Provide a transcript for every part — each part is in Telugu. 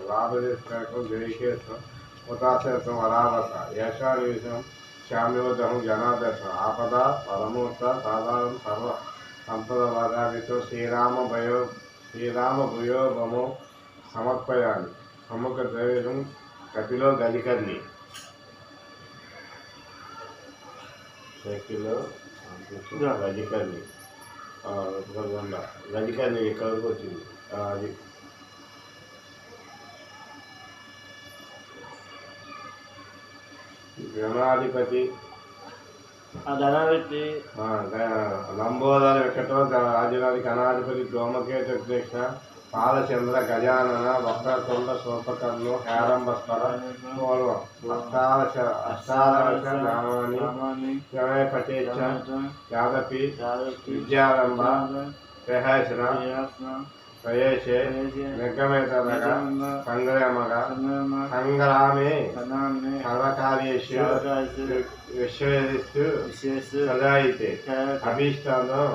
लाभदेशकं जयकेशं उदासेतं वरावस यशानिविषं श्याम्योदहं जनादश आपदा परमोत्त साधारण सर्व संपदवादावितो श्रीरामभूयो ममो समर्पयामि समुखद्रवेशं कपिलो गलिकर्णि शेकिलो गलिकर्णि గదికర్ణి ఎక్కడికి వచ్చింది అది గణాధిపతి లంబోదర వెంకటో రాజుగారి గణాధిపతి దోమకేత కృష్ణ పాలచంద్ర గజానన వక్రతుండ సోపకర్ణు హేరంబస్వర అష్టాదశ నామాని పటేచ యాదపి విద్యారంభ ప్రహసన ప్రయేశే నిర్గమేతరగ సంగ్రామగ సంగ్రామే సర్వకార్యేషు విశ్వేషు సదాయితే అభీష్టానం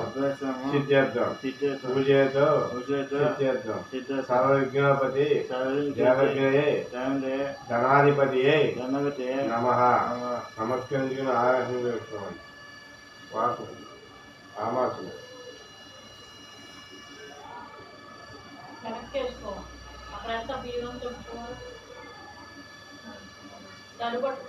సిద్ధ్యర్థం పూజేతో సిద్ధ్యర్థం సర్వవిఘ్నోపతి దేవజ్ఞయే ధనాధిపతియే నమః నమస్కరించుకుని ఆరాధన చేసుకోవాలి వాకు ఆమాసం కనెక్ట్ చేసుకో అక్కడంతా బియ్యం చెప్పుకో తడుబట్టు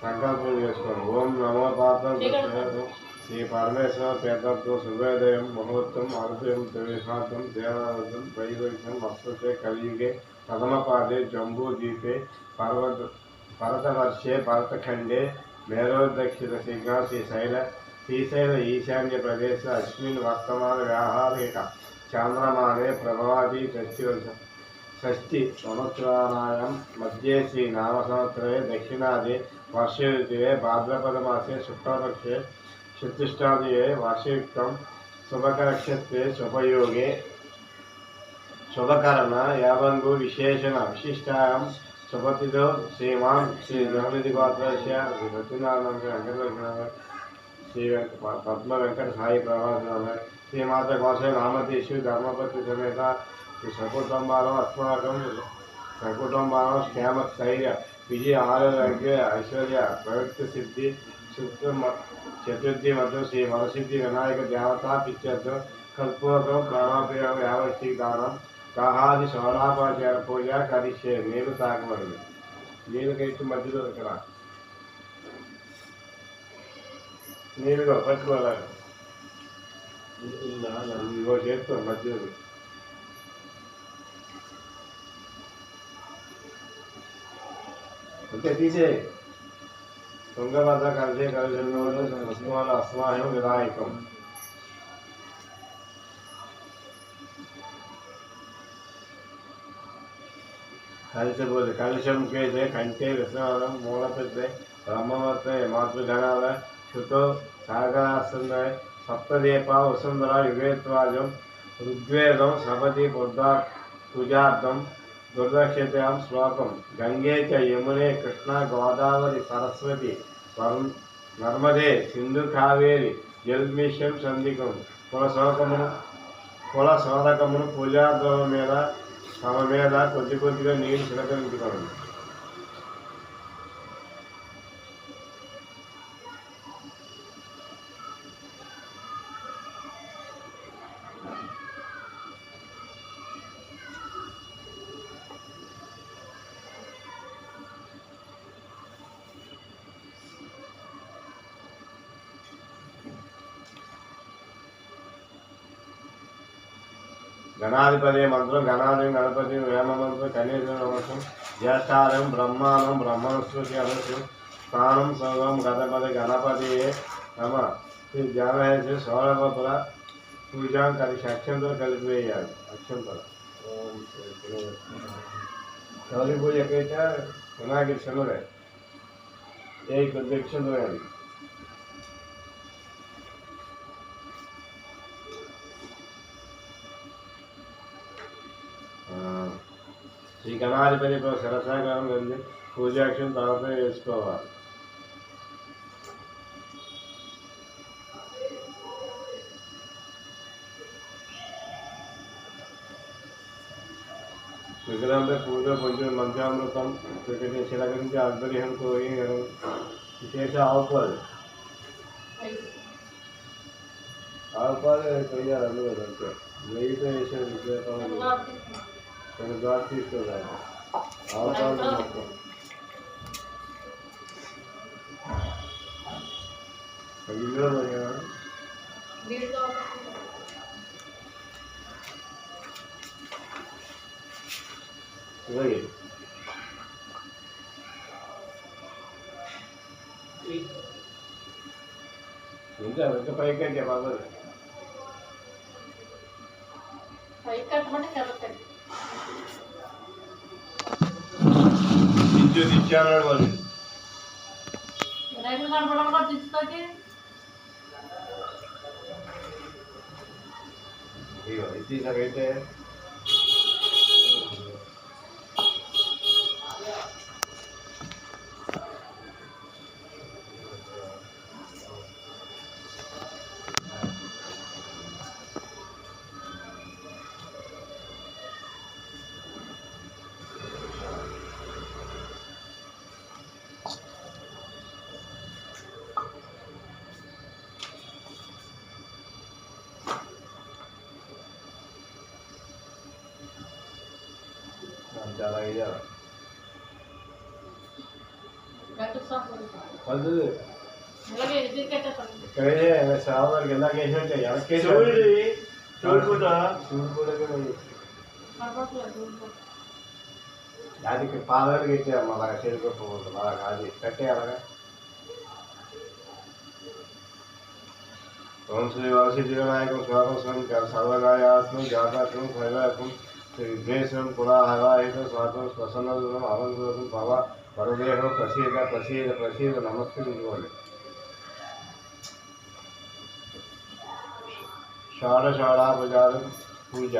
సంకల్పం చేసుకోండి. ఓం నమో పాత్రం శ్రీ పరమేశ్వర తీర్థత్వం శుభోదయం ముహూర్తం అరుదయం త్రివిహాతం దేవాలయం వైవైక్యం వస్తుతే కలియుగే ప్రథమపాదే జంబూద్వీపే భరతవర్షే భరతఖండే మేరోదక్షిణ శీఘ్ర శ్రీశైల ఈశాన్య ప్రదేశ అస్మిన్ వర్తమాన వ్యాహారిక చాంద్రమానే ప్రభవాది షష్ఠి సంవత్సరాణాయాం మధ్యే శ్రీ నామ సంవత్సరే దక్షిణాది వర్ష ఋతువే భాద్రపద మాసే శుక్లపక్షే చతుష్టాదియే వార్షికం శుభకరక్షత్రే శుభయోగే శుభకరణ యావంగు విశేషణ విశిష్టాయాం శుభతిథో శ్రీమాన్ శ్రీ జగనిధి గోత్రస్య శ్రీ సత్యనారాయణ వెంకటరత్న శ్రీ పద్మ వెంకట సాయి ప్రవాస శ్రీమాత కోశ రామతీషు ధర్మపతి సమేత శ్రీ సకుటుంబాలం అస్మాకం సకుటుంబాలం క్షేమ స్థైర్య విజయ ఆరోగ్య ఐశ్వర్య ప్రవృత్తి సిద్ధి చతుర్థి మధ్య శ్రీ వరసిద్ధి వినాయక దేవతా పిత్యర్థం కల్పూర్వం ప్రాణాపయోగ యావస్తి దానం దాహాది సోలాపాచార పూజ కరిష్యే నీరు తాగబడింది. నీరు కట్టి మధ్యలో ఇక్కడ నీరుగా పట్టుకోవాలి ఇగో చేస్తూ మధ్యలో అంతే తీసే తుంగభద్ర కలిసే కలిసి అస్మాయం వినాయకం కలిసిపోతే కలుషం కేసే కంటే విశ్వనాథం మూలపెద్దే బ్రహ్మవర్తే మాతృగణాల శుతో సాగరాస్తుందే సప్తదీప వసుంధర యుగేత్వాజం ఋగ్వేదం సపతి పూజార్థం దుర్దక్షతాం శ్లోకం గంగే చ యమునే కృష్ణ గోదావరి సరస్వతి నర్మదే సింధు కావేరి జల్మిషం సంధికం కుల శోధకమును పూజాద్రవం మీద తమ మీద కొద్ది కొద్దిగా నీరు చిలకరించుకోండి. గణాధిపతి మంత్రం గణాది గణపతి వేమ మంత్రం కనీస నమస్సం జ్యేష్ఠారం బ్రహ్మానం బ్రహ్మణస్పతి అనసు స్థానం సర్వం గణపతి గణపతి నమ శ్రీ జ్ఞానహేసి సౌరభపుర పూజాం కలిసి అక్షంతలు కలిపివేయాలి. అక్షంతలు గౌరీ పూజ ఎక్కడైతే వినాయకుడి శనుడే ఏ కొద్ది అక్షంతలు వేయాలి. శ్రీ గణాధిపతి శిరసాగరం వెళ్ళి పూజాక్షం తర్వాత వేసుకోవాలి. విగ్రహంపై పూజ కొంచెం మంచామృతం చిలకరించి ఆధ్వర్యం కోరి విశేష ఆవుపాలు కొయ్యాలి అందులో అంతే. నెయ్యితో వేసే విశేషం కొన్ని ద్వారా తీసుకోవాలి. ఆవుపాలు మొత్తం ఇందులో ఇలాగే ఇంకా వెంట పైకి అంటే బాబు ఇచ్చారు వాళ్ళు తీసాకైతే చాలా ఇయ్యాలి ఇక్కడే శ్రావణానికి ఎలా కేసినట్టే ఎలకేసి అది పాదాలు కట్టాము అలాగా చేరుకోకపోతుంది అలాగా అది కట్టే అలాగా. ఓం శ్రీ వరసిద్ధి వినాయకం స్వాగతం సర్వగాయాత్మం జాతాత్మం శైలాత్మం విఘ్నేశ్వరం పురాహరాహితం స్వాగతం ప్రసన్నదం అవంతరం భవ వరదేహం ప్రసీద ప్రసీద ప్రసీద నమస్కరించుకోండి. షాఢషాఢాపజాలం పూజ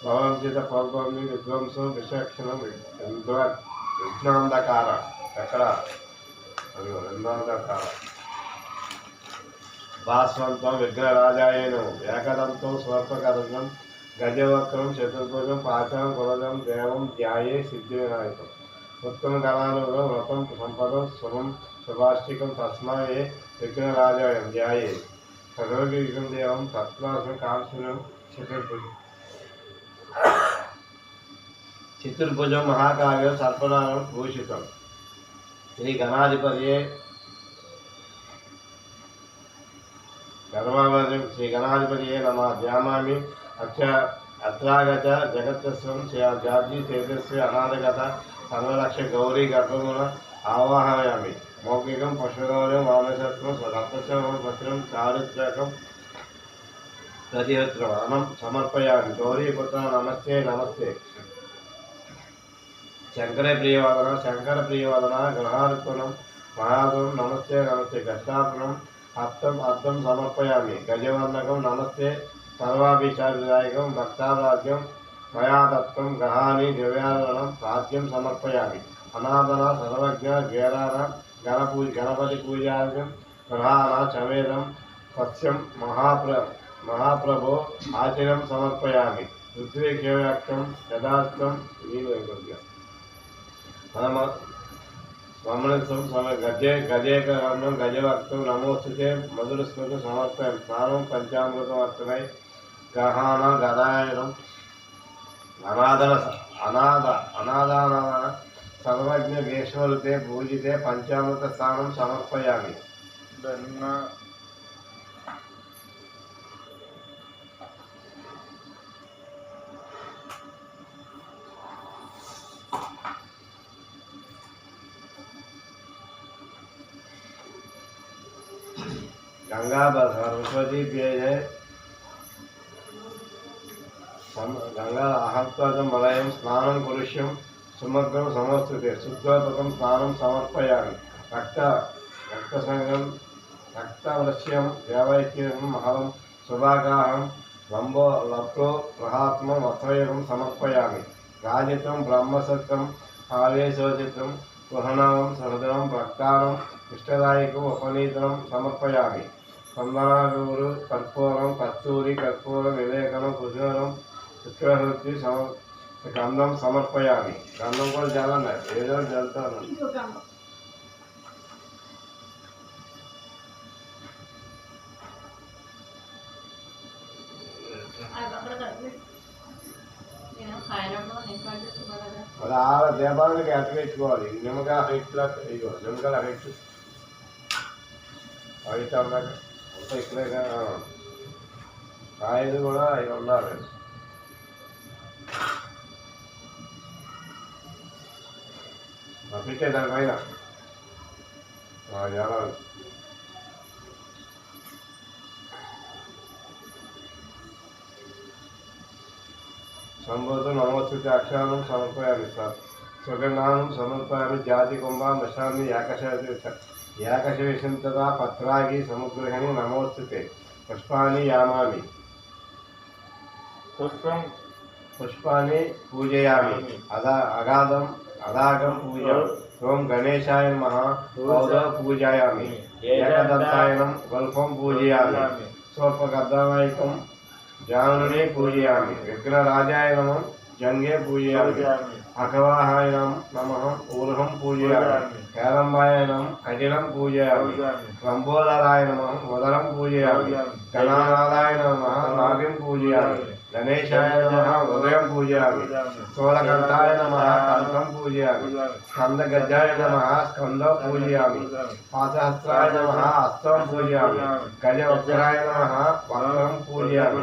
భవంచిత పౌర్ణమి విధ్వంసం విచక్షణం విఘ్నాంధకార ఎక్కడ విఘ్నాంధకార భాస్వంతం విఘ్నరాజాయనం ఏకదంతం స్వర్పకరంగం గజవక్రం చతుర్భుజం పాచం కులజం దేవం ధ్యాయే సిద్ధి వినాయకం ఉత్తమ కళానుగం వ్రతం సంపదం శుభం శుభాష్టికం తస్మాయే విఘ్నరాజాయం ధ్యాయే సర్వవిఘ్నం దేవం తత్వాసం కాంక్షణం చతుర్భుజం మహాకావ్యం సర్పనామం భూషితం శ్రీ గణాధిపతియే గర్వావరం శ్రీ గణాధిపతియే నమ ధ్యామామి అత్రాగత జగత్స్వం జాతి తేజస్వి అనాథగత సర్వరక్ష గౌరీ గర్భమున ఆవాహయామి మౌఖికం పశుగౌరవం వామసత్వం రక్తశ్రవం పత్రం చారిత్రకం ప్రతిహత్రం అనం సమర్పయామి గౌరీపుత్ర నమస్తే నమస్తే శంకర ప్రియవాదన గ్రహార్పణం మహాదం నమస్తే నమస్తే గష్టార్పణం అర్థం సమర్పయామి గజవందకం నమస్తే సర్వాభిచారిదాయకం భక్తారాజ్యం మయాదత్తం గ్రహాన్ని దివ్యారణం రాజ్యం సమర్పయామి అనాథన సర్వజ్ఞ గేరాన గణపతి పూజార్ఘ్యం గ్రహాన చమేదం సత్యం మహాప్రభో ఆచర్యం సమర్పయామి ఋత్విక్షవ్యాఖ్యం యథార్థం స్మరణిత్వం గజేకరణం గజవక్తం నమోస్తుతే మధుర స్మృతి సమర్పయం స్నానం పంచామృతం అర్థమై గ్రహాణ గదాయనం అనాథాన సర్వజ్ఞ వేశ్వరుతే పూజితే పంచామృత స్నానం సమర్పయామి. गंगा सरस्वती पेय है गंगा आहत्वादं मलयं स्नानं कुरुष्यं समग्रं समस्तुते शुद्धात्मकं स्नानं समर्पयामि रक्तसंगं रक्तवलस्यं देवैक्यं महं सुभागाहं लप्तो ग्रहात्मं वस्त्रयोगं समर्पयामि రాజితం బ్రహ్మసత్వం ఆవేశోచితం గృహణం సహృదయం ప్రక్తారం ఇష్టదాయకం ఉపనీతం సమర్పయామి. చందనాగూరు కర్పూరం కస్తూరి కర్పూరం విలేకనం కుశూరం శుక్రహృతి గంధం సమర్పయామి. గంధం కూడా చాలా ఏదో చల్లుతాను. మరి ఆ దీపానికి అట్టగెట్టుకోవాలి. నిమ్మకాయ హైట్లో ఇగో నిమ్మకాయలు హైట్ హైట్ అన్నాక అంతా ఇక్కడే కాయలు కూడా అవి ఉండాలి. పెట్టే దానిపైన ఎలా సంబోధం నమోస్తుతి అక్షరాలను సమర్పయామి. సుగంధానం సమర్పయామి. జాతి కుంభ మశాన్ని ఏకశేషంతదా పత్రాగి సముగ్రహణి నమోస్తుతే. పుష్పాన్ని యామామి. పుష్పాన్ని పూజయామి. అదాగం పూజ. ఓం గణేశాయ నమః పూజయామి. ఏకదంతాయనం గల్పం పూజయామి. స్వల్పగర్ధనాయకం జానుని పూజయామి. విఘ్నరాజాయ నమః జంగే పూజయామి. అఖవాహాయ నమః ఊర్హం పూజయామి. కేరంబాయ నమః కఠినం పూజయామి. లంబోదరాయ నమః ఉదరం పూజయామి. గణానాథాయ నమః నాభిం పూజయామి. గణేశాయ నమః హృదయం పూజయామి. స్థూలకంఠాయ నమః కంఠం పూజయామి. స్కందగజాయ నమః స్కందం పూజయామి. పాదహస్త్రాయ నమః హస్తం పూజయామి. గజవక్రాయ నమః వక్రం పూజయామి.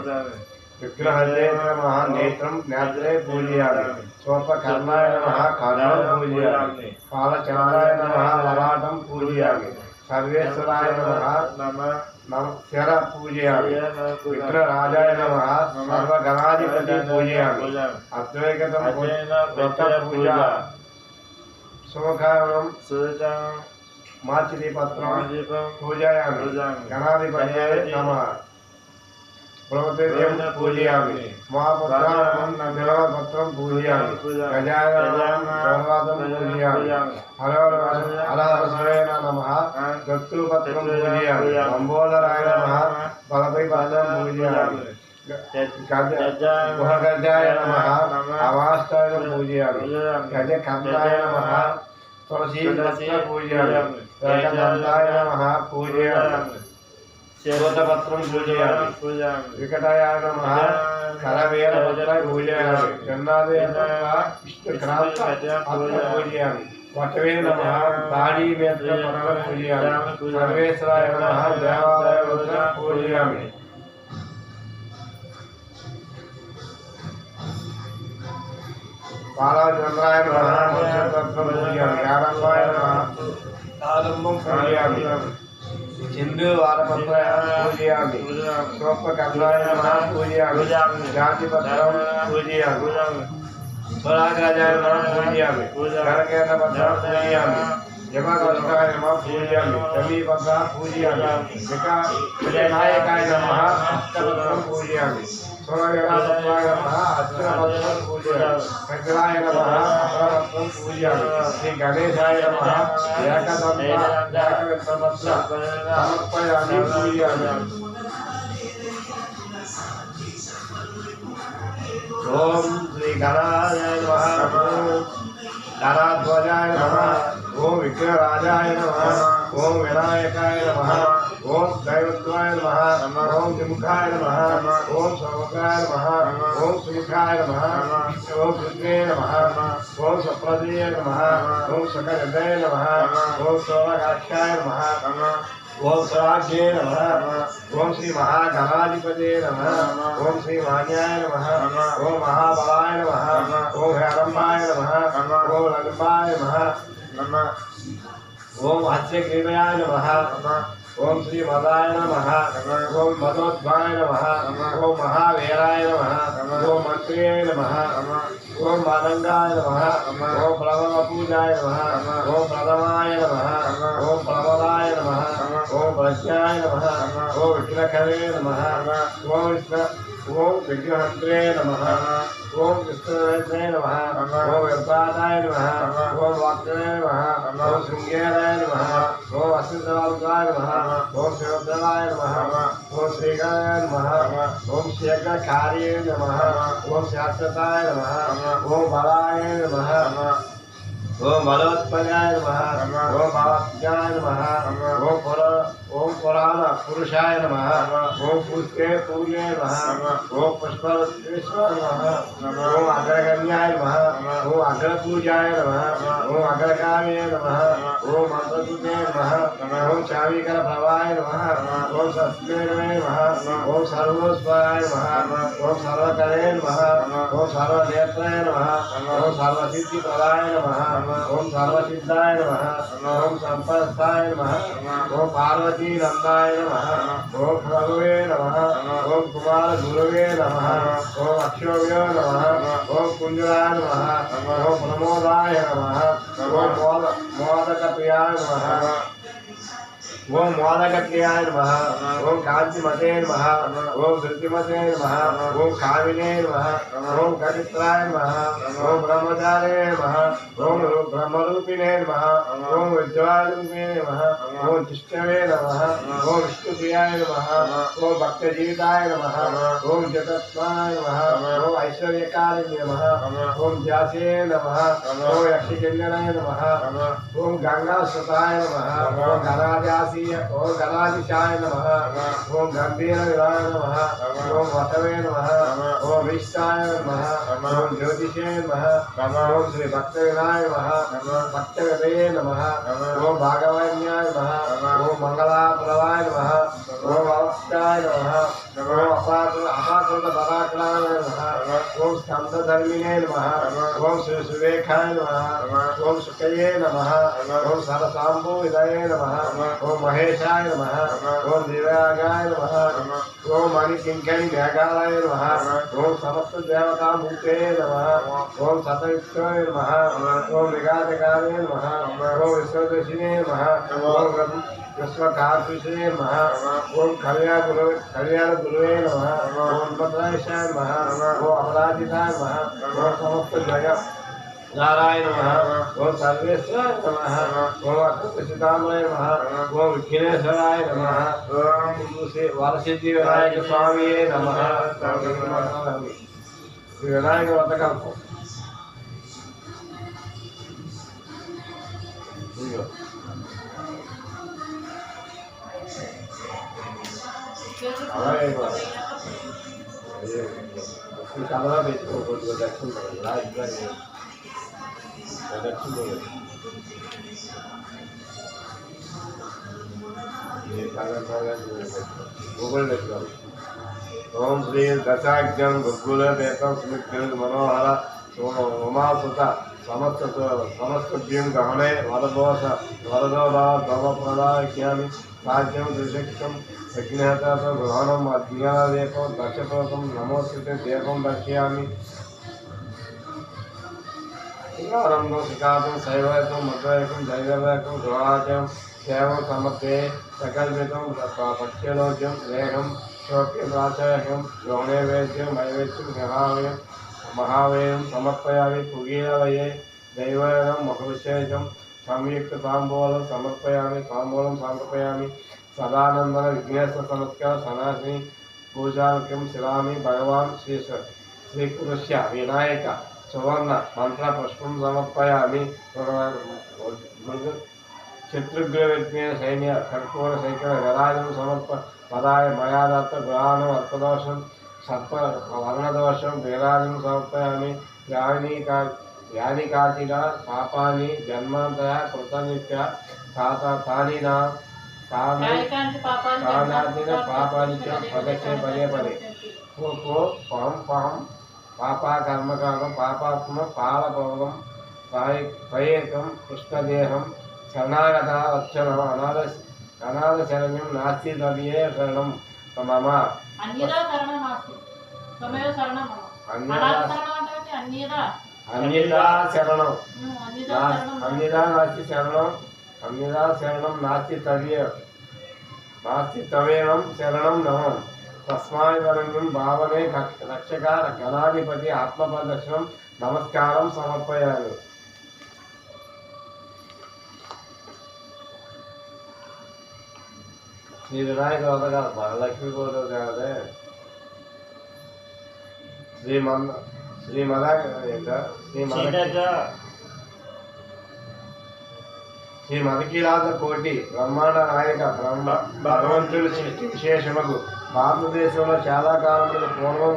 విగ్రహజే నమః నేత్రం నేత్రే పూజయామి. స్వల్పకర్ణాయ నమః కర్ణం పూజయామి. పాలచంద్రాయ నమః లలాటం పూజయామి. సర్వేశ్వరాయ నమః శర పూజయామి. విగ్రహరాజాయ నమః సర్వగణాధిపతి పూజయామి. అద్వైతం పూజ. శుభకారణం మాచిలీపత్రం పూజయామి. గణాధిపతి నమః ప్రభుత్వం పూజయామి. మహాపుత్రం పూజయామి. గజాననం పూజయామి. హరహరసేన నమః దత్తూపత్రం పూజయామి. లంబోదరాయ నమః బలపై పత్రం పూజయామి. గుహగజాయ నమః అవాష్టాయ పూజయామి. గజకర్ణాయ నమః తులసీ పూజయామి. ఏకదంతాయ నమః పూజయామి. శోధపత్రం పూజయామి. వికటాయ నమః కరవేలపత్ర పూజయామి. విష్ణుక్రాంత పూజయామి. వటవే నమః దాడి మేత్ర పత్రం పూజయామి. సర్వేశ్వరాయ నమః దేవాలయ పూజయామి. బాలచంద్రాయ నమః మోక్షపత్రం పూజయామి. ఆరంభాయ నమః ఆరంభం పూజయామి. సింధు వారపత్ర పూజయామి. స్వల్పకర్ణాయ నమః పూజయామి. జాతిపత్రం పూజయామి. స్వరాగాజాయ నమః పూజయామి. గణకేతపత్రం పూజయామి. యమగోష్ఠాయ నమః పూజయామి. సమీపత్ర పూజయామి. వినాయకాయ నమః అష్టపత్రం పూజయామి. స్వరగణపత్రాయ నమః అర్జునపత్రం పూజయామి. శంకరాయ నమః అపరపత్రం పూజయామి. శ్రీ గణేశాయ నమః ఏకదంతపత్రం సమర్పయామి పూజయామి. ఓం శ్రీ గణాయ నమః. ధరాధ్వజాయ నమః. ఓం విఘ్నరాజాయ నమః. ఓం వినాయకాయ నమః. ఓం దైవత్వాయ నమః. ఓం జిముఖాయ నమః. ఓం సౌముఖాయ నమః. ఓం సుముఖాయ నమః. ఓం రుద్రే నమః. ఓం సప్రదీయ నమః. ఓం సకలదయ నమః. ఓం సోమకాక్షాయ నమః. ఓం స్వరాజ్యే నమః. ఓం శ్రీ మహాగణాధిపతే నమః. ఓం శ్రీ మాన్యాయ నమః. ఓం మహాబలాయ నమః. ఓం హేరంబాయ నమః. ఓం లంబాయ నమః. ఓం హస్యగ్రీవయాయ నమః. ఓం శ్రీ మదాయ నమః. ఓం మదోద్భాయ నమః. ఓం మహావీరాయ నమః. ఓం మంత్రియ నమః. ఓం మానంగాయ నమః. ఓం ప్లవపూజాయ నమః. ఓం ప్రథమాయ నమః. ఓం ప్రబలాయ నమః. ఓం ప్రజ్ఞాయ నమః. ఓం విఘ్నకరే నమః. ఓం ఓం విఘ్నహంత్రే నమః ఓం విష్ణువే నమః ఓం వ్యర్థాయ నమః ఓం వాక్యే నమః ఓం శృంగేరాయ నమః ఓం అశ్వితవాల్కాయ నమః ఓం శివద్రాయ నమః ఓం శ్రీకాయ నమః ఓం శేఖరకార్యే నమః ఓం శాశ్వతాయ నమః ఓం బలాయ నమః ఓం బలవత్పదాయ నమః ఓం భావజ్ఞాయ నమః ఓం పురాణ పురుషాయ నమః ఓం పుష్పే పూర్ణే నమః ఓం పుష్పేశ్వర నమః ఓం అగ్రగణ్యాయ నమః ఓం అగ్రపూజాయ నమః ఓం అగ్రకామే నమః ఓం మంత్రదూతే నమః ఓం చావీకర ప్రభాయ నమః ఓం సస్మేనమే నమః ఓం సర్వస్వరాయ నమః ఓం సర్వకరే నమః ఓం సర్వనేత్రాయ నమః ఓం సర్వసిద్ధి ప్రదాయ నమః ఓం సర్వసిద్ధాయ నమః ఓం సంపస్తాయ నమః ఓం పార్వతీ నందాయ నమః ఓం ప్రభువే నమః ఓం కుమార గురువే నమః ఓం అక్షోభ్యో నమః ఓం కుంజరాయ నమః ఓం ప్రమోదాయ నమః ఓం మోదక ప్రియాయ నమః ఓం మోదకప్రియాయ నమః ఓం కాంతిమతే నమః ఓం ధృతిమతే నమః ఓం కామినే నమః ఓం కవిత్రాయ నమః ఓం బ్రహ్మచారే నమః ఓం బ్రహ్మరూపిణే నమః ఓం విద్వారూపిణే నమః ఓం జిష్ణవే నమః ఓం విష్ణుప్రియాయ నమః ఓం భక్తజీవితాయ నమః ఓం జగత్మాయ నమః ఓం ఐశ్వర్యకారిణ్య నమః ఓం వ్యాసే నమః ఓం యక్షకిన్నరాయ నమః ఓం గంగాసుతాయ నమః ఓం గణాద్యాస ఓం గణాధిశాయ నమః ఓం గంభీర విరాయ నమః ఓం వసవే నమః ఓం విష్టాయ నమః ఓం జ్యోతిషే నమః ఓం శ్రీ భక్త వినాయ నమః భక్త వినయే నమః ఓం భాగవన్యాయ నమః ఓం మంగళాప్రదాయ నమః ఓం అవస్థాయ నమః ఓం అపాకృత పరాక్రాయ నమః ఓం స్కందధర్మిణే నమః ఓం శ్రీ సురేఖాయ నమః ఓం శుకయే నమః ఓం సరసాంబో విదయే నమః ఓం మహేశాయ నమః ఓం దివ్యాగాయ నమః ఓం మణికింకణి మేఘాలయ నమః ఓం సమస్త దేవతామూర్తే నమః ఓం సతయుక్తాయ నమః ఓం విఘాతకాయ నమః ఓం విశ్వదర్శినే నమః ఓం విశ్వకార్తుషే నమః ఓం కళ్యాణ గురువే నమః ఓం భద్రాశాయ నమః ఓం అపరాజితాయ నమః ఓం సమస్త జగ నారాయణ నమః ఓం సర్వేశ్వరాయ నమః ఓం అకృతసితామయ నమః ఓం విఘ్నేశ్వరాయ నమః ఓం శ్రీ వరసిద్ధి వినాయక స్వామియే నమః శ్రీ వినాయక వ్రతకల్పం అలాగే కలరా పెట్టుకోకూడదు దక్షిణ ఓం శ్రీ దశాఖ్యం గుగ్గులేకం స్మిత్ మనోహర ఉమాసుత సమస్తభ్యం గమనే వరదోదావప్రదాఖ్యామి రాజ్యం త్రిశక్తం యజ్ఞహతో గ్రహణం అజ్ఞానదేకం దక్షతోకం నమోస్తుతే దేవం దక్ష్యామి రంగం శిఖాతం శైవకం మధ్వైకం దైవవేకం గృహాచం సేవం సమర్పే సకల్పితం పక్షలోక్యం వేగం శోక్యం ప్రాచార్యం గౌణైవేద్యం నైవేద్యం మహావేయం సమర్పయామి కుగీరవయే దైవవేదం మహవిశేషం సంయుక్త తాంబూలం సమర్పయామి తాంబూలం సమర్పయామి సదానందన విఘ్నేశ్వర సంస్కార సనాసిని పూజాముఖ్యం శిలామి భగవాన్ శ్రీకృష్య వినాయక సువర్ణ మంత్ర పుష్పం సమర్పయామి శత్రుఘ్న విఘ్న సైన్య కర్పూర సైకర గరాజం పదాయ మయాదత్త గ్రహాణం అర్థదోషం సర్ప వర్ణదోషం వీరాజం సమర్పయామి యానికాచిన పాపాని జన్మాంతర కృతనిత్య తానిన పాపానిత్య పదచ్చే పదే పదే కో పం పం పాపా కర్మకాలం పాపాత్మ పాలభోగం పయేకం కృష్ణదేహం శరణాగత వచ్చనం అనాథ శరణ్యం నాస్తి ద్రవ్యే శరణం మమ అన్యదా శరణం నాస్తి తవేవం శరణం నమం తస్మాత్వరణ్యం భావనే రక్షక గణాధిపతి ఆత్మప్రదర్శనం నమస్కారం సమర్పయామి. శ్రీ వినాయక వ్రత కాదు, వరలక్ష్మి కూడా కాదే. శ్రీ మదకీలాద కోటి బ్రహ్మాండ నాయక భగవంతుడి సృష్టి విశేషముకు భారతదేశంలో చాలా కాలంలో పూర్వం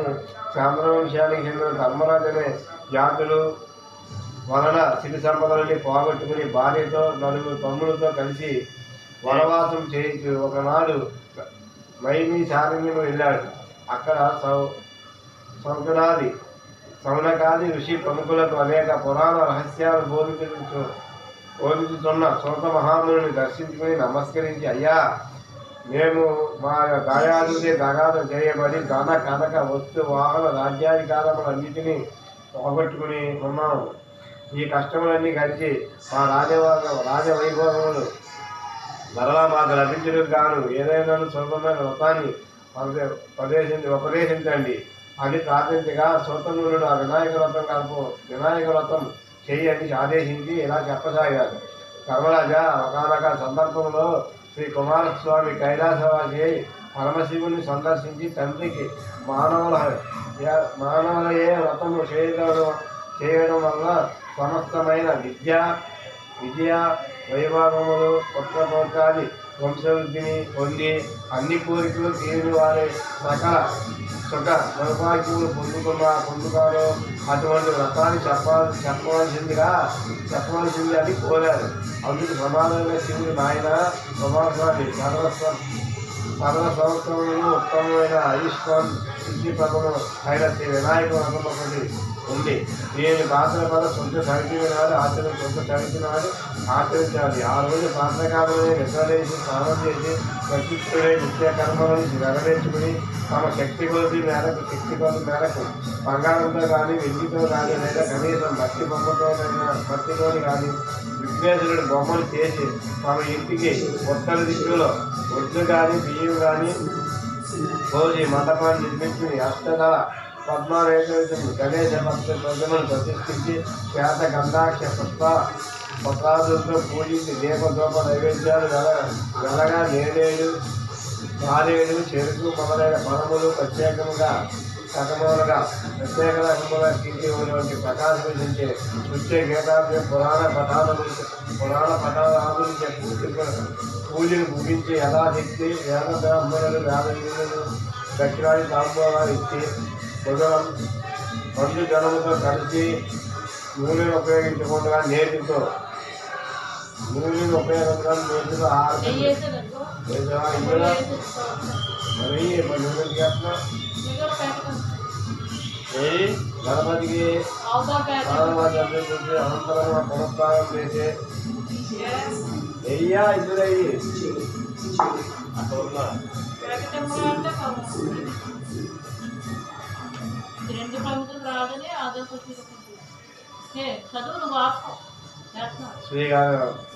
చాంద్రవంశానికి చెందిన ధర్మరాజు అనే జాతులు వలన సిరి సంపదలని పోగొట్టుకుని భార్యతో నలుగురు తమ్ములతో కలిసి వనవాసం చేయించు ఒకనాడు మైమి శారణ్యం వెళ్ళాడు. అక్కడ సౌనకాది ఋషి ప్రముఖులకు అనేక పురాణ రహస్యాలు బోధించుతున్న సోత మహాముని దర్శించుకుని నమస్కరించి, అయ్యా, మేము మా దాయాదులే దగాదం చేయబడి ధన కనక వస్తు వాహన రాజ్యాధికారములన్నిటినీ పోగొట్టుకుని ఉన్నాము. ఈ కష్టములన్నీ గడిచి మా రాజవైభవములు మరలా మాకు లభించడానికి గాను ఏదైనా సులభమైన వ్రతాన్ని ఉపదేశించండి అని ప్రార్థించగా సోతమునుడు ఆ వినాయక వ్రతం చెయ్యని ఆదేశించి ఇలా చెప్పసాగారు. ధర్మరాజా, ఒకనొక సందర్భంలో శ్రీ కుమారస్వామి కైలాసవాసి పరమశివుని సందర్శించి తండ్రికి మానవులయే వ్రతము చేయడం వల్ల సమస్తమైన విద్య వైభవములు పుత్రపౌత్రాది వంశవృద్ధిని పొంది అన్ని కోరికలు తీరిన వారి సకల సుఖ సౌభాగ్యములు పొందుతారో అటువంటి వ్రతాన్ని చెప్పవలసింది అని కోరారు. అందుకు సమానంగా శివుడు, నాయన కుమారస్వామి, సర్వ సంవత్సరములను ఉత్తమమైన ఆయుష్మాన్ సిద్ధి ప్రథము అయిన శ్రీ వినాయక వ్రతం ఒకటి ఉంది. దీని భాద్రపద సొంత చరిత్ర నాడు ఆచరించాలి. ఆ రోజు ప్రాతకాలమే నిద్రలేసి స్నానం చేసి ప్రసిద్ధుడై నిత్య కర్మలను నెరవేర్చుకుని తమ శక్తి కొద్ది మేరకు బంగారంతో కానీ వెండితో కానీ లేదా కనీసం మట్టితోని కానీ విఘ్నేశ్వరుడు బొమ్మలు చేసి తమ ఇంటికి ఉత్తర దిక్కులో ఒడ్లు కానీ బియ్యం కానీ పోసి మండపాన్ని నిర్మించుకుని అష్టదళ పద్మారేఖను గణేశ ప్రతిమను ప్రతిష్ఠించి శ్వేత గంధాక్ష పత్రాదులతో పూజించి దీపదూప నైవేద్యాలు వెలగా నేరేడు మారేడు చెరుకు మొదలైన పదములు ప్రత్యేక రకములుగా కీర్తి ప్రకాశించే నృత్య గీతాభ్యం పురాణ పఠానాదులు పూజలు ముగించి యథాశక్తి వేద బ్రాహ్మణులు వేదవీరులను దక్షిణాది తాంబూలాలు ఇచ్చి బంధు జనముతో కలిసి నూనెను ఉపయోగించకుండా నేతితో ఆహారం గణపతికి అనంతరం పునఃప్రారం చేసే వెయ్యా ఇద్దరయ్యి శ్రీ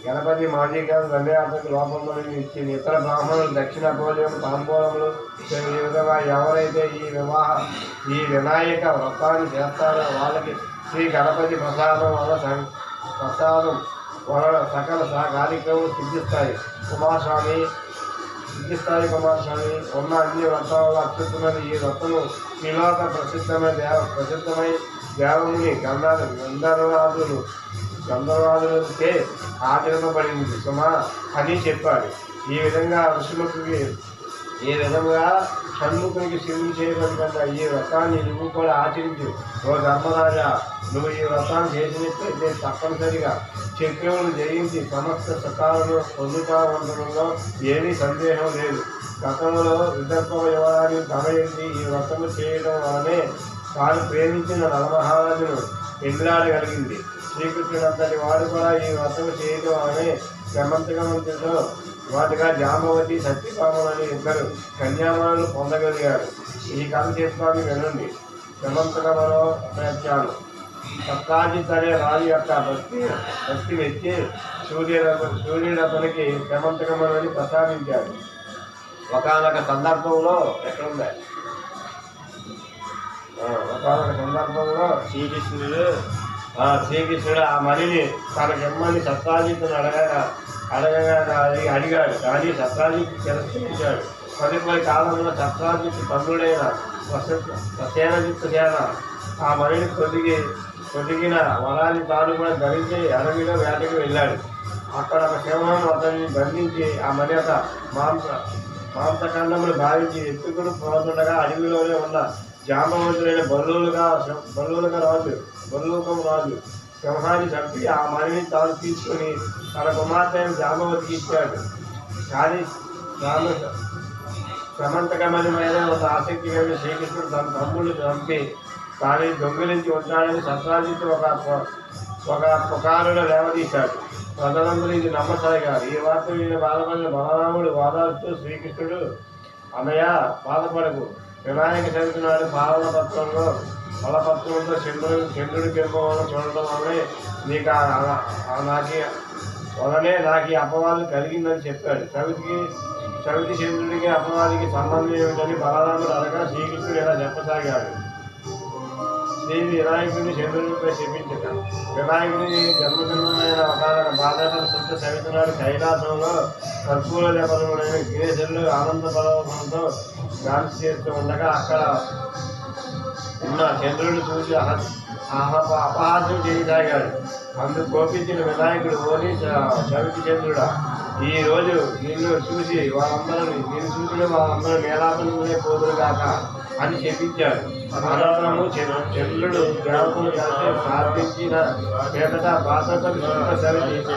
గణపతి మాజీ గారు దండయాత్రకు లోపంలో ఇచ్చిన ఇతర బ్రాహ్మణులు దక్షిణ భోజనం తాంబూలములు ఈ విధంగా ఎవరైతే ఈ వినాయక వ్రతాన్ని చేస్తారో వాళ్ళకి శ్రీ గణపతి ప్రసాదం వలన సకల కార్యక్రమాలు సిద్ధిస్తాయి. కుమారస్వామి ఉన్న అన్ని వ్రతాలలో అత్యుత్తమైన ఈ వ్రతము శ్రీలోక ప్రసిద్ధమై దేవముని గంధర్వాదులకే ఆచరింపబడింది సుమా అని చెప్పాడు. ఈ విధంగా షణ్ముఖునికి శివుని చేయబడిన ఈ వ్రతాన్ని నువ్వు కూడా ఆచరించు. ఓ ధర్మరాజా, నువ్వు ఈ వ్రతాన్ని చేసినట్లయితే తప్పనిసరిగా శత్రువులను జయించి సమస్త సుఖాలను పొందుతామంటంలో ఏమీ సందేహం లేదు. గతంలో విదర్భ యువరాన్ని తమయించి ఈ వ్రతము చేయడం వలనే తాను ప్రేమించిన నలమహారాజును ఎదురాడగలిగింది. శ్రీకృష్ణుడంతటి వాడు కూడా ఈ వ్రతము చేయడం వలనే సమంతకమంత్రితో వాటిగా జాంబవతి సత్యపామని ఇద్దరు కన్యామాలను పొందగలిగారు. ఈ కథ చెప్పాలని వినండి. సమంతకమనో ప్రయత్నాలు సత్తాజిత్ అనే రాజు యొక్క భక్తి మెచ్చి సూర్యుడు అతనికి సమంతకమనని ప్రసాదించాడు. ఒకానొక సందర్భంలో ఎక్కడుంది ఒకానొక సందర్భంలో శ్రీకృష్ణుడు ఆ మణిని తనకిమ్మని సత్రాజిత్తును అడగగా అడిగాడు. కానీ సత్రాజిత్తు తిరస్కరించాడు. తదుపరి కాలంలో సత్రాజిత్తు తమ్ముడైన సేనజిత్తు సేన ఆ మణిని కొద్దిగిన వరాన్ని తాను కూడా ధరించి అడవిలో వేటకి వెళ్ళాడు. అక్కడ ఒక సింహం అతన్ని బంధించి ఆ మణి యొక్క మాంసఖండములు భావించి ఎత్తుకుని పోతుండగా అడవిలోనే ఉన్న జాంబవంతుడైన బల్లూకం రాజు సింహాన్ని చంపి ఆ మణిని తాను తీసుకుని తన కుమార్తె జాంబవతికి ఇచ్చాడు. కానీ సమంతకమణి మీద ఒక ఆసక్తి కలిగిన శ్రీకృష్ణుడు తన తమ్ముడు చంపి తాను దొంగిలించి ఉంటాడని సత్రాజిత్తు ఒక పుకారులో లేవదీశాడు. ప్రజలందరూ ఇది నమ్మసాగారు. ఈ వార్త విని బాధపడిన బలరాముడు వాదాడుతూ శ్రీకృష్ణుడు, అన్నయ్య బాధపడకు, వినాయక చవితి నాడు బలపత్రంలో చంద్రుడి కింపవనం చూడటం వల్లనే నాకు ఈ అపవాదం కలిగిందని చెప్పాడు. చవితి చంద్రుడికి అపవాదికి సంబంధం ఏమిటని బలరాముడు అనగా శ్రీకృష్ణుడు ఇలా చెప్పసాగాడు. శ్రీ వినాయకుడిని చంద్రుడిపై చెప్పించట. వినాయకుడి జన్మదినమైన ఒకనొక భాద్రపద శుద్ధ చవితి నాడు కైలాసంలో కర్పూర జపరుడైన గిరిశుడు ఆనంద బలవంతో డాన్స్ చేస్తూ ఉండగా అక్కడ ఉన్న చంద్రుడిని చూసి అపహాస్యం చేయసాగాడు. అందుకు కోపించిన వినాయకుడు, ఓని చవితి చంద్రుడా, ఈ రోజు నిన్ను చూసిన వాళ్ళందరూ నేలాపనే పోదురుగాక అని చెప్పించాడు. అనంతరము చంద్రుడు దేవతను కలిసి ప్రార్థించిన పేదట భాద్రపద శుద్ధ చవితి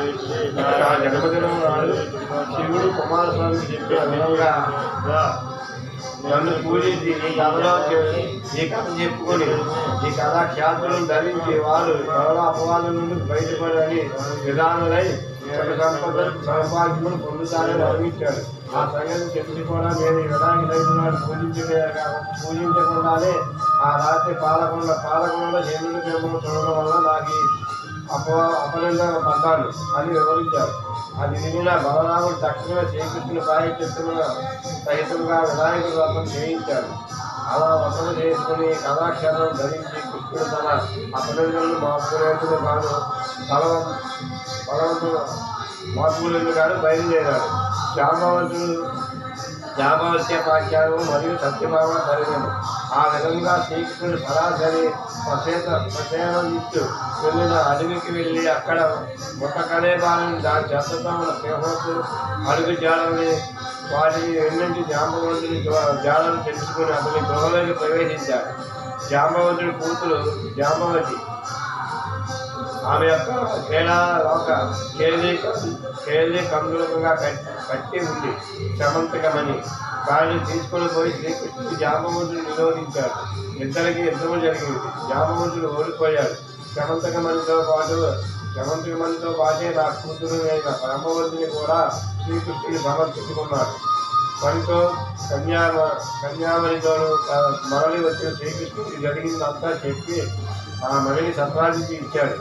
జన్మదినం నాడు శివుడు కుమారస్వామికి చెప్పిన విధంగా నన్ను పూజించి ఈ కథ చెప్పుకొని ఈ కథ ఖ్యాతులను ధరించి వారు త్వరలో అపవాదం నుండి బయటపడని విధానులై సంపద సౌభాగ్యములు పొందుతారని వర్ణించాడు. ఆ సంగతి తెలిసి కూడా నేను ఈ విధానికి రైతునాడు పూజించకుండానే ఆ రాత్రి పాలకొండలో చంద్రుడి ప్రేమను చూడడం వల్ల నాకు అపనిందన పడ్డాను అని వివరించారు. అది వినిన బలరాముడు తక్షణమే శ్రీకృష్ణుని ప్రాయశ్చిత్తమున సహితంగా వినాయకుడి వ్రతం చేయించాడు. అలా వ్రతం చేసుకుని కథాక్షేత్రం ధరించి కృష్ణుడు తన అపనిందనలు మార్పులేందుకు గాను బయలుదేరాడు. జాంబవత్య పాఖ్యానం మరియు సత్యభామ జరిగాను. ఆ విధంగా శ్రీకృష్ణుడు సరాసరి ప్రసేనజిత్తు వెళ్ళిన అడవికి వెళ్ళి అక్కడ ముట్టకలేబాలని దాని చెత్తతో ఉన్న సింహత్తు అడుగు జాడని వాటిని ఎన్నింటి జాంబవంతుని జాడలు తెలుసుకుని అతని గృహలోకి ప్రవేశించాడు. జాంబవంతుడి కూతురు జాంబవతి ఆమె యొక్క కేళి కందులుగా కట్టి ఉంది సమంతకమని. దాన్ని తీసుకుని పోయి శ్రీకృష్ణుడు జాంబవంతుడు నిరోధించాడు. ఇద్దరికి యుద్ధము జరిగింది. జాంబవంతుడు ఓడిపోయాడు. సమంతకమణితో పాటే నా కూతురు అయిన బ్రహ్మవంతుని కూడా శ్రీకృష్ణుని సమర్పించుకున్నాడు. మనతో కన్యామణితోనూ మరలి వచ్చిన శ్రీకృష్ణుడికి జరిగిందంతా చెప్పి ఆ మణిని సత్రాజికి ఇచ్చాడు.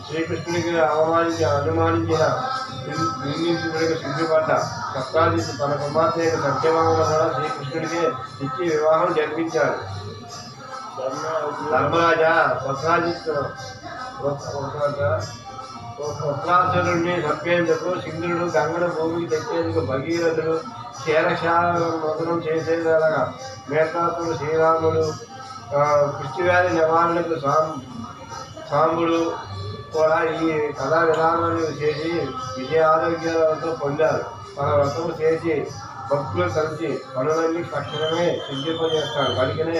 శ్రీకృష్ణుడికి అనుమానించిన నిందితుడికి సిగ్గుపడ్డ సత్రాజిత్తు తన కుమార్తె సత్యభామను కూడా శ్రీకృష్ణుడికి ఇచ్చి వివాహం జరిపించాడు. ధర్మరాజా వృత్రాసురుడిని చంపేందుకు సింధుడు గంగను భూమికి తెచ్చేందుకు భగీరథుడు క్షీరక్షామదనం చేసేదలగా మేతాతుడు శ్రీరాముడు కృష్ణవ్యాధి నివారణకు సాంబుడు కూడా ఈ కథా విధానాన్ని చేసి విజయారోగ్యాలతో పొందారు. మన వ్రతము చేసి భక్తులు కలిసి పనులన్నీ తక్షణమే సిద్ధింపజేస్తారు. కనుకనే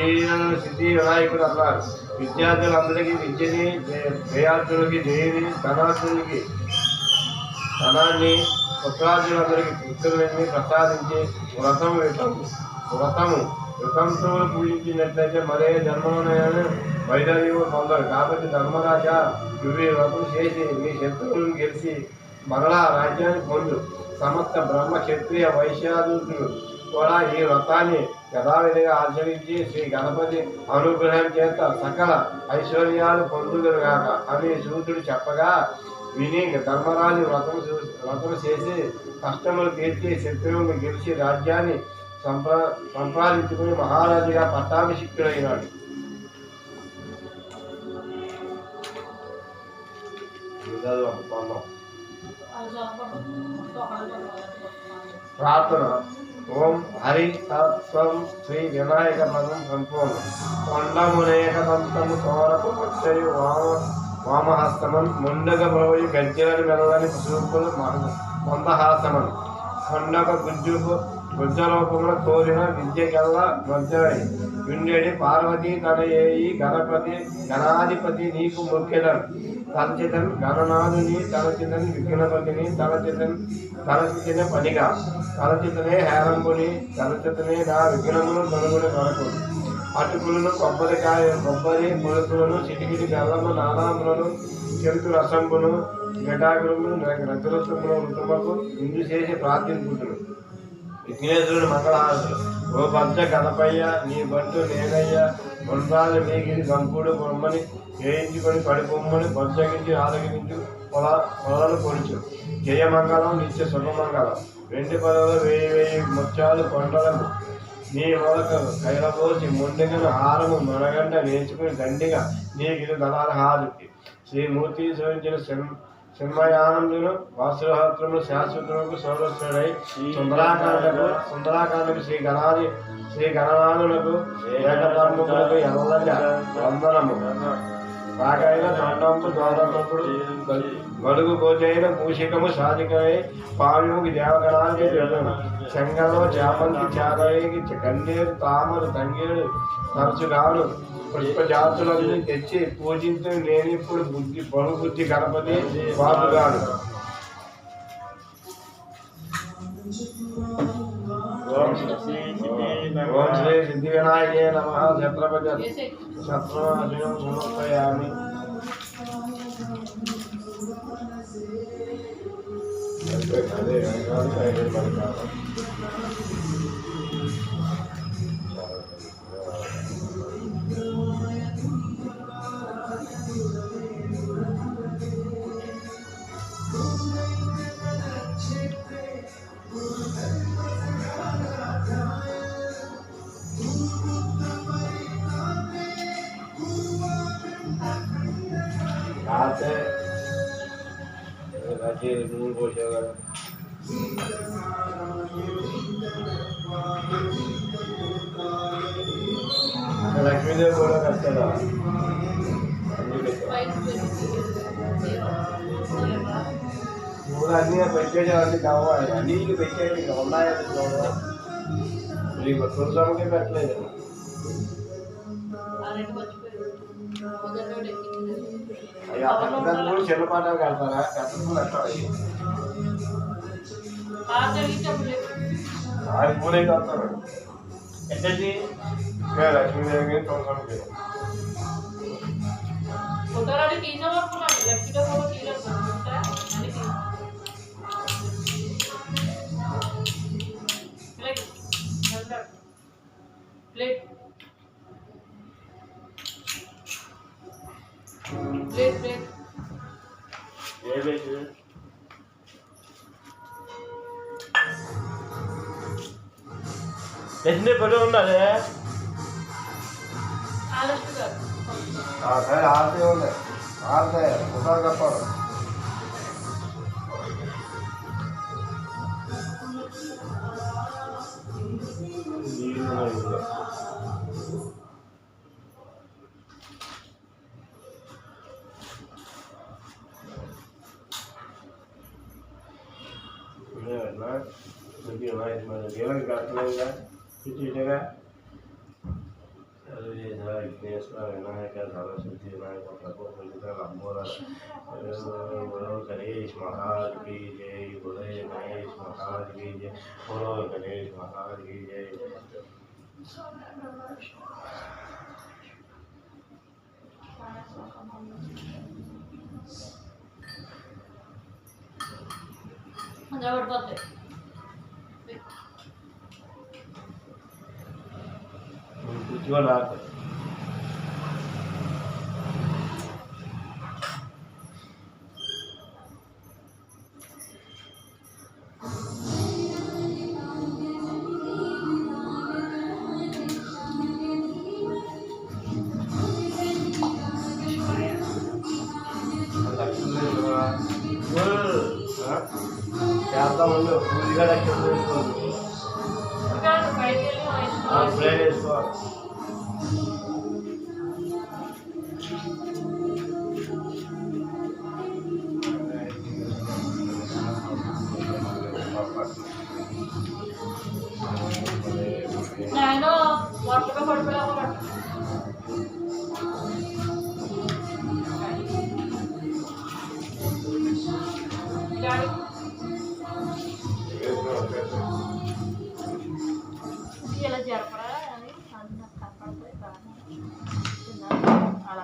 ఈయనను సిద్ధి వినాయకుడు అన్నారు. విద్యార్థులందరికీ విద్యని, జయార్థులకి జయని, ధనార్థులకి ధనాన్ని, పుత్రార్థులందరికీ పుత్రులని ప్రసాదించి వితంతువులు పూజించినట్లయితే మరే జన్మలోనైనా వైదవ్యం పొందరు. కాబట్టి ధర్మరాజా, నువ్వు వ్రతం చేసి నీ శత్రువులను గెలిచి మరలా రాజ్యాన్ని పొందు. సమస్త బ్రహ్మ క్షత్రియ వైశ్యాదులు కూడా ఈ వ్రతాన్ని యథావిధిగా ఆచరించి శ్రీ గణపతి అనుగ్రహం చేత సకల ఐశ్వర్యాలు పొందుదురుగాక అని సూతుడు చెప్పగా విని ధర్మరాజు వ్రతం చేసి కష్టములు తీర్చి శత్రువులను గెలిచి రాజ్యాన్ని సంపాదించుకుని మహారాజుగా పట్టాభిషిక్తుడైనాడు. ప్రార్థన. ఓం హరి తత్వం శ్రీ వినాయక పదం సంపూర్ణం. కొండమునేక దంతము తోరకు వచ్చయు వామహస్తమన్ ముండగ భవయు గజ్జలను మెల్లని చూపులు మందహాసమన్ కొండక గుజ్జరూపమున కోరిన విద్యకెల్లా మధ్యమై విండెడి పార్వతి తనయేయి గణాధిపతి నీకు మొక్కెదన్ తలచితన్ గణనాథుని తలచితన్ విఘ్నపతిని తలచితన పనిగా తలచితనే హేరంబుని తలచితనే నా విఘ్నమును తొలగుని కొరకు అటుకులను కొబ్బరి పొలుపులను చిటికిటి బెల్లము నానాములను చెరుకు రసంబును గటాకులను రజరసమును ఋతుమకు ఇందు చేసి ప్రార్థించుకుంటును. విఘ్నేశ్వరుడు మంగళహారతులు. ఓ పంచ గణపయ్య నీ బంటు నేనయ్య గుండ్రాలు మేగిరి గంపుడు బొమ్మని వేయించుకొని పడిబొమ్మని బొజ్జగించి ఆరగించు పొలాలు పొడుచు జయమంగళం నిత్య శుభమంగళం. వెండి పదవులు 1000 ముత్యాలు కొండలకు నీ మొదక కైలపోసి ముందుగను హారము మనగంట నేర్చుకుని దండిగా నీకు దళాల హారతి. శ్రీమూర్తి సూచించిన సింహయానందును వాసుహత్రము శాశ్వతముకు సౌరస్సుడై సుందరాకాండకు శ్రీ గణనాథులకు ఏకధర్మములకు ఎల్లగా వందనము. బాగైన దండంపు ద్వారముడు గడుగు కోచైన మూషికము సాధికమై పావ్యముకి దేవగణానికి చెంగలో చాపంతి చాదైకి గన్నేరు తామరు తంగేడు తరచుగాను పుష్పజాతులన్నీ తెచ్చి పూజించు నేనిప్పుడు బహుబుద్ధి గణపతి బాబుగాడు. ఓం శ్రీ సిద్ధి వినాయకే నమః. ఛత్రపతి శత్రునాశనం సమర్పయామి. నూనె పోసేవారు లక్ష్మీదేవి కూడా కట్టారా? ఇప్పుడు అన్నీ పెట్టేసేవాడిని కావాలి, అన్నిటికి పెట్టేది ఇంకా ఉన్నాయని తులసమ్మకే పెట్టలేదు. అయ్యా పెద్ద కూడా చిన్న పాటలు కడతారా? పెద్ద పూలు కట్టాలి, అది పూలే కడతారు. ఎట్టండి లక్ష్మీదేవికి తులసమ్మకి ఎన్ని పని ఉన్నది సరే ఆరతి ఉంది, ఆరతి ఒకసారి కప్పాలి. దేవునికి కట్టలేదుగా ఇటుగా విఘ్నేశ్వర వినాయక సరస్వతి వినాయక ప్రకోపలిత లంబోదర గణేష్ మహారాజ్ की जय, बोले गणेश महाराज की जय, बोलो गणेश महाराज की जय. उज्ज्वल అంతా ముందు పూజగా లక్ష్యం వేసుకోండి. బయటికి వెళ్ళి ప్రేర్ వేసుకోవాలి. నేను వరుసగా పడిపోయావు ఇలా జరపరా అని కనపడుతుంది అలా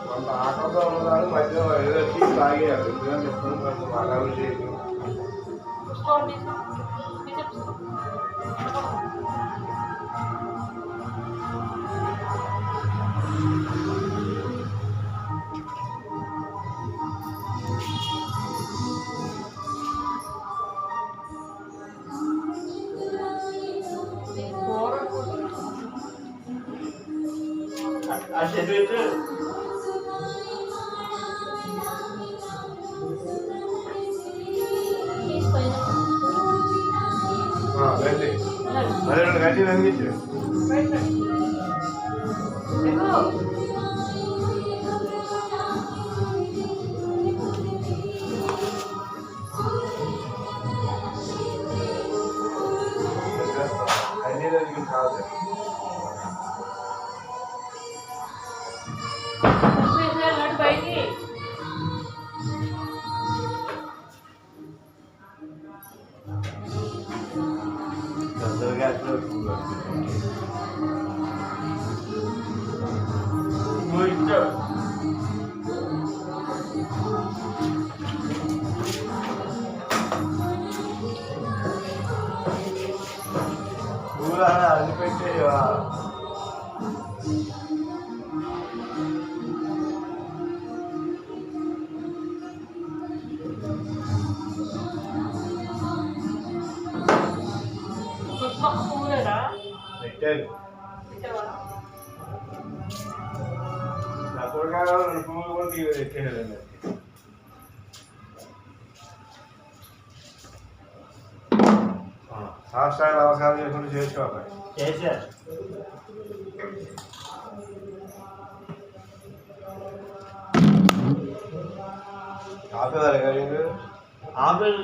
కొంత ఆటంతో ఉన్నదాన్ని మధ్యలో ఏదో టీ తాగేయాలి. ఎందుకంటే ఎప్పుడు కొంచెం అలవాటు చేయదు. అసలు గంటి మరి 2 గంటలు అందించు. అన్ని రోజులు కాదు. బయటికి అది పెట్టేవా పెట్టాను. నా కొడుకు పువ్వులు కూడా పెట్టేయాలండి. సాష్టాంగ నమస్కారం చేసుకుంటూ చేసుకోవాలి. చేశారు. ఆపేదారు కదా ఆపేది